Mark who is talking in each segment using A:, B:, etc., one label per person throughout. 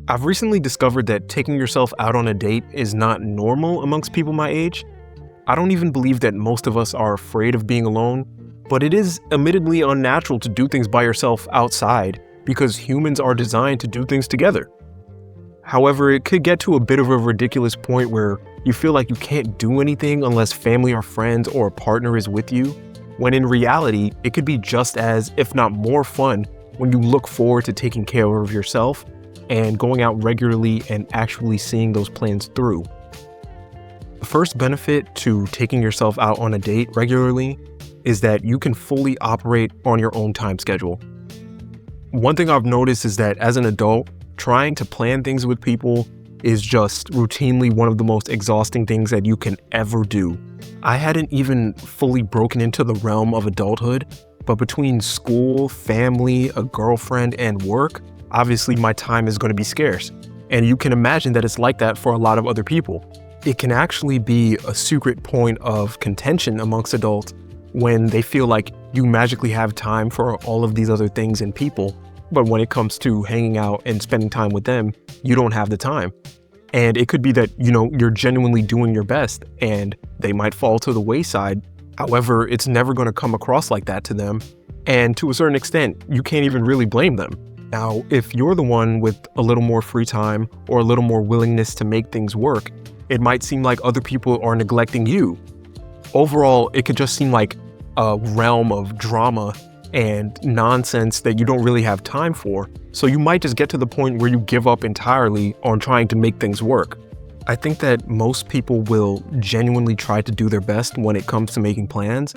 A: I've recently discovered that taking yourself out on a date is not normal amongst people my age. I don't even believe that most of us are afraid of being alone, but it is admittedly unnatural to do things by yourself outside because humans are designed to do things together. However, it could get to a bit of a ridiculous point where you feel like you can't do anything unless family or friends or a partner is with you, when in reality, it could be just as, if not more fun, when you look forward to taking care of yourself and going out regularly and actually seeing those plans through. The first benefit to taking yourself out on a date regularly is that you can fully operate on your own time schedule. One thing I've noticed is that as an adult, trying to plan things with people is just routinely one of the most exhausting things that you can ever do. I hadn't even fully broken into the realm of adulthood, but between school, family, a girlfriend, and work, obviously my time is going to be scarce. And you can imagine that it's like that for a lot of other people. It can actually be a secret point of contention amongst adults when they feel like you magically have time for all of these other things and people, but when it comes to hanging out and spending time with them, you don't have the time. And it could be that, you're genuinely doing your best and they might fall to the wayside. However, it's never going to come across like that to them. And to a certain extent, you can't even really blame them. Now, if you're the one with a little more free time or a little more willingness to make things work, it might seem like other people are neglecting you. Overall, it could just seem like a realm of drama and nonsense that you don't really have time for. So you might just get to the point where you give up entirely on trying to make things work. I think that most people will genuinely try to do their best when it comes to making plans,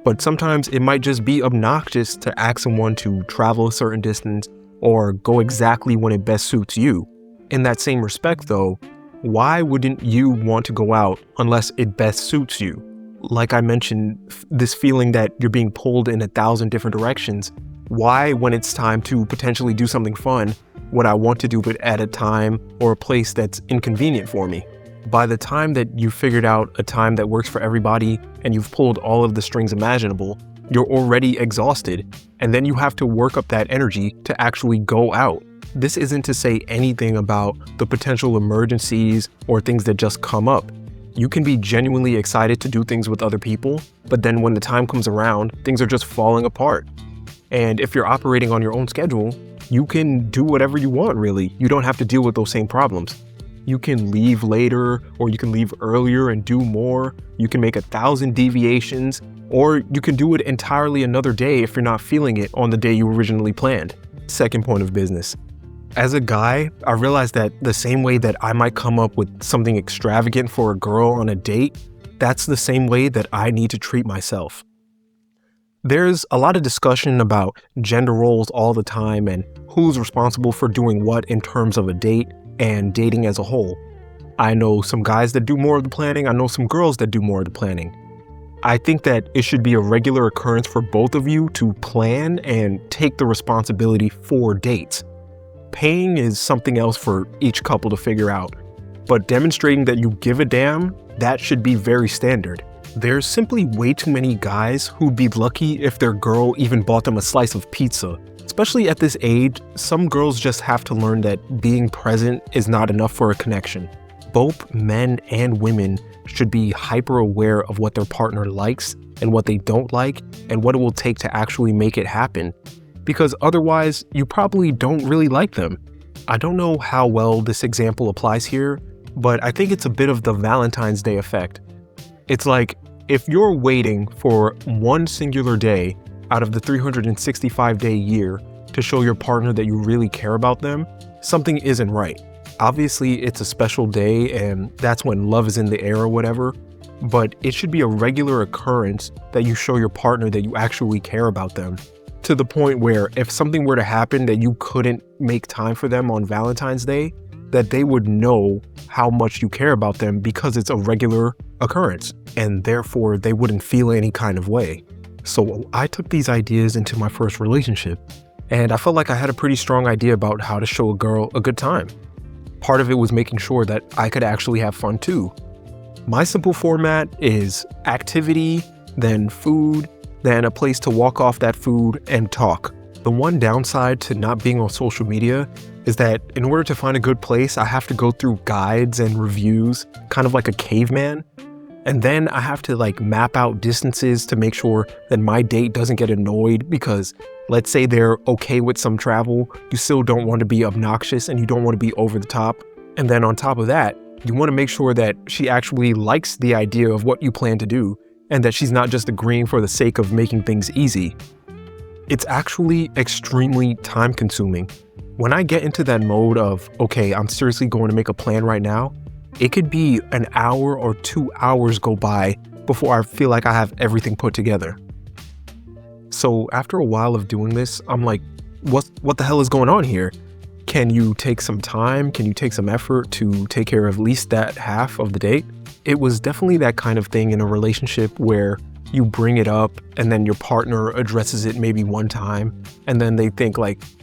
A: but sometimes it might just be obnoxious to ask someone to travel a certain distance or go exactly when it best suits you. In that same respect though, why wouldn't you want to go out unless it best suits you? Like I mentioned, this feeling that you're being pulled in 1,000 different directions. Why, when it's time to potentially do something fun, would I want to do it at a time or a place that's inconvenient for me? By the time that you've figured out a time that works for everybody and you've pulled all of the strings imaginable, you're already exhausted, and then you have to work up that energy to actually go out. This isn't to say anything about the potential emergencies or things that just come up. You can be genuinely excited to do things with other people, but then when the time comes around, things are just falling apart. And if you're operating on your own schedule, you can do whatever you want, really. You don't have to deal with those same problems. You can leave later, or you can leave earlier and do more. You can make 1,000 deviations, or you can do it entirely another day if you're not feeling it on the day you originally planned. Second point of business. As a guy, I realized that the same way that I might come up with something extravagant for a girl on a date, that's the same way that I need to treat myself. There's a lot of discussion about gender roles all the time and who's responsible for doing what in terms of a date and dating as a whole. I know some guys that do more of the planning. I know some girls that do more of the planning. I think that it should be a regular occurrence for both of you to plan and take the responsibility for dates. Paying is something else for each couple to figure out, but demonstrating that you give a damn, that should be very standard. There's simply way too many guys who'd be lucky if their girl even bought them a slice of pizza. Especially at this age, some girls just have to learn that being present is not enough for a connection. Both men and women should be hyper aware of what their partner likes and what they don't like and what it will take to actually make it happen. Because otherwise, you probably don't really like them. I don't know how well this example applies here, but I think it's a bit of the Valentine's Day effect. It's like, if you're waiting for one singular day out of the 365-day year to show your partner that you really care about them, something isn't right. Obviously, it's a special day and that's when love is in the air or whatever, but it should be a regular occurrence that you show your partner that you actually care about them. To the point where if something were to happen that you couldn't make time for them on Valentine's Day, that they would know how much you care about them because it's a regular occurrence, and therefore they wouldn't feel any kind of way. So I took these ideas into my first relationship, and I felt like I had a pretty strong idea about how to show a girl a good time. Part of it was making sure that I could actually have fun too. My simple format is activity, then food, then a place to walk off that food and talk. The one downside to not being on social media is that in order to find a good place, I have to go through guides and reviews, kind of like a caveman. And then I have to map out distances to make sure that my date doesn't get annoyed because let's say they're okay with some travel, you still don't want to be obnoxious and you don't want to be over the top. And then on top of that, you want to make sure that she actually likes the idea of what you plan to do and that she's not just agreeing for the sake of making things easy. It's actually extremely time consuming. When I get into that mode of, okay, I'm seriously going to make a plan right now, it could be an hour or 2 hours go by before I feel like I have everything put together. So after a while of doing this, I'm like, what the hell is going on here? Can you take some time? Can you take some effort to take care of at least that half of the date? It was definitely that kind of thing in a relationship where you bring it up and then your partner addresses it maybe one time and then they think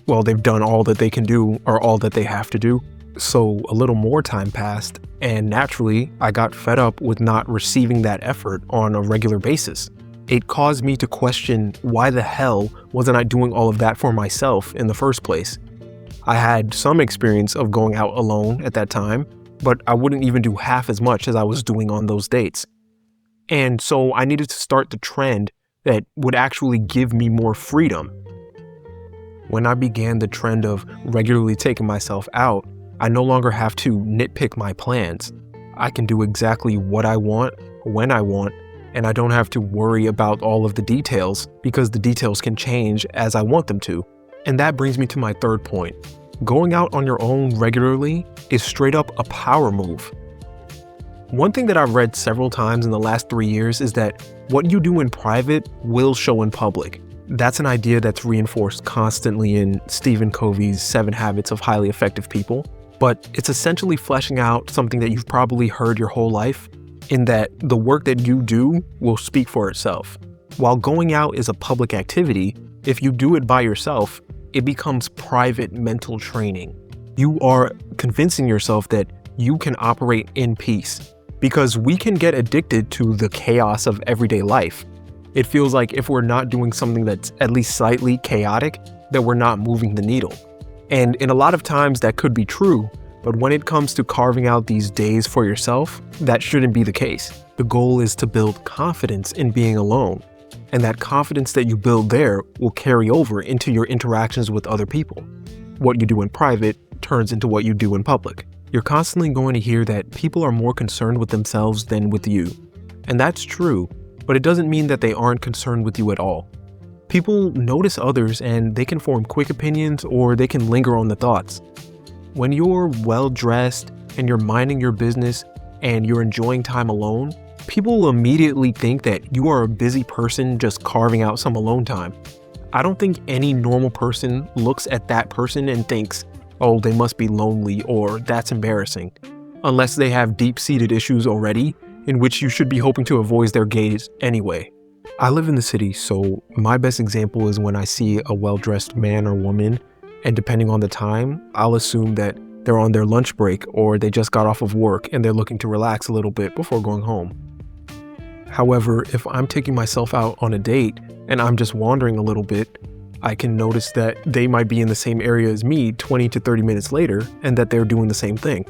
A: well, they've done all that they can do or all that they have to do. So a little more time passed and naturally I got fed up with not receiving that effort on a regular basis. It caused me to question why the hell wasn't I doing all of that for myself in the first place. I had some experience of going out alone at that time, but I wouldn't even do half as much as I was doing on those dates. And so I needed to start the trend that would actually give me more freedom. When I began the trend of regularly taking myself out, I no longer have to nitpick my plans. I can do exactly what I want, when I want, and I don't have to worry about all of the details because the details can change as I want them to. And that brings me to my third point. Going out on your own regularly is straight up a power move. One thing that I've read several times in the last 3 years is that what you do in private will show in public. That's an idea that's reinforced constantly in Stephen Covey's 7 Habits of Highly Effective People, but it's essentially fleshing out something that you've probably heard your whole life, in that the work that you do will speak for itself. While going out is a public activity, if you do it by yourself, it becomes private mental training. You are convincing yourself that you can operate in peace. Because we can get addicted to the chaos of everyday life. It feels like if we're not doing something that's at least slightly chaotic, that we're not moving the needle. And in a lot of times that could be true, but when it comes to carving out these days for yourself, that shouldn't be the case. The goal is to build confidence in being alone. And that confidence that you build there will carry over into your interactions with other people. What you do in private turns into what you do in public. You're constantly going to hear that people are more concerned with themselves than with you. And that's true, but it doesn't mean that they aren't concerned with you at all. People notice others and they can form quick opinions or they can linger on the thoughts. When you're well-dressed and you're minding your business and you're enjoying time alone, people will immediately think that you are a busy person just carving out some alone time. I don't think any normal person looks at that person and thinks, oh, they must be lonely or that's embarrassing, unless they have deep-seated issues already, in which you should be hoping to avoid their gaze anyway. I live in the city, so my best example is when I see a well-dressed man or woman, and depending on the time, I'll assume that they're on their lunch break or they just got off of work and they're looking to relax a little bit before going home. However, if I'm taking myself out on a date and I'm just wandering a little bit, I can notice that they might be in the same area as me 20 to 30 minutes later and that they're doing the same thing.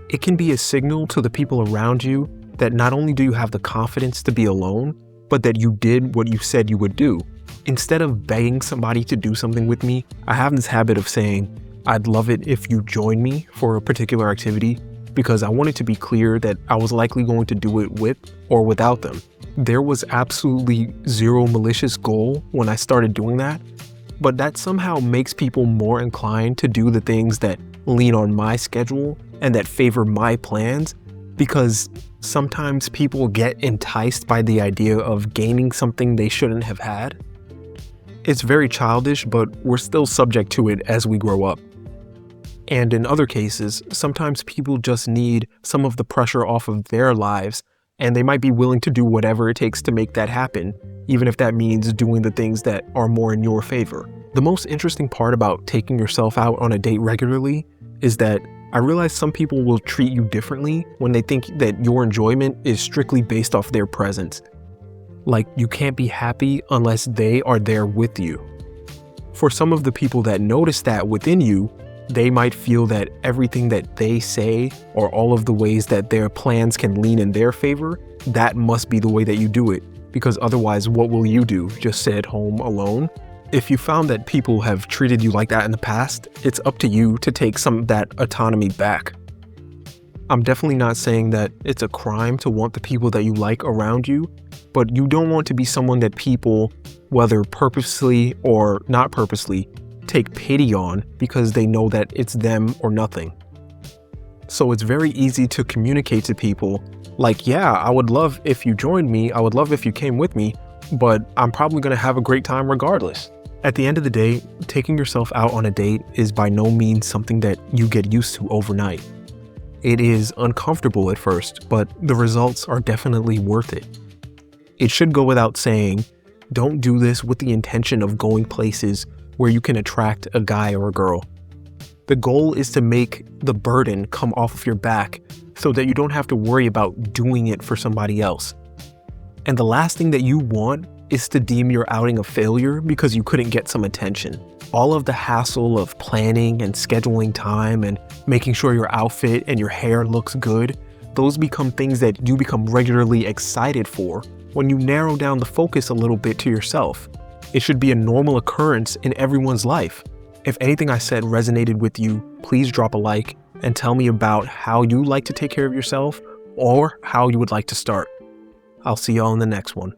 A: It can be a signal to the people around you that not only do you have the confidence to be alone, but that you did what you said you would do. Instead of begging somebody to do something with me, I have this habit of saying, I'd love it if you join me for a particular activity because I want it to be clear that I was likely going to do it with or without them. There was absolutely zero malicious goal when I started doing that. But that somehow makes people more inclined to do the things that lean on my schedule and that favor my plans, because sometimes people get enticed by the idea of gaining something they shouldn't have had. It's very childish, but we're still subject to it as we grow up. And in other cases, sometimes people just need some of the pressure off of their lives, and they might be willing to do whatever it takes to make that happen, even if that means doing the things that are more in your favor. The most interesting part about taking yourself out on a date regularly is that I realize some people will treat you differently when they think that your enjoyment is strictly based off their presence. Like you can't be happy unless they are there with you. For some of the people that notice that within you, They might feel that everything that they say or all of the ways that their plans can lean in their favor, that must be the way that you do it. Because otherwise, what will you do? Just sit at home alone? If you found that people have treated you like that in the past, it's up to you to take some of that autonomy back. I'm definitely not saying that it's a crime to want the people that you like around you, but you don't want to be someone that people, whether purposely or not purposely, take pity on because they know that it's them or nothing. So it's very easy to communicate to people like, yeah, I would love if you joined me, I would love if you came with me, but I'm probably going to have a great time regardless. At the end of the day, taking yourself out on a date is by no means something that you get used to overnight. It is uncomfortable at first, but the results are definitely worth it. It should go without saying, don't do this with the intention of going places where you can attract a guy or a girl. The goal is to make the burden come off of your back so that you don't have to worry about doing it for somebody else. And the last thing that you want is to deem your outing a failure because you couldn't get some attention. All of the hassle of planning and scheduling time and making sure your outfit and your hair looks good, those become things that you become regularly excited for when you narrow down the focus a little bit to yourself. It should be a normal occurrence in everyone's life. If anything I said resonated with you, please drop a like and tell me about how you like to take care of yourself or how you would like to start. I'll see y'all in the next one.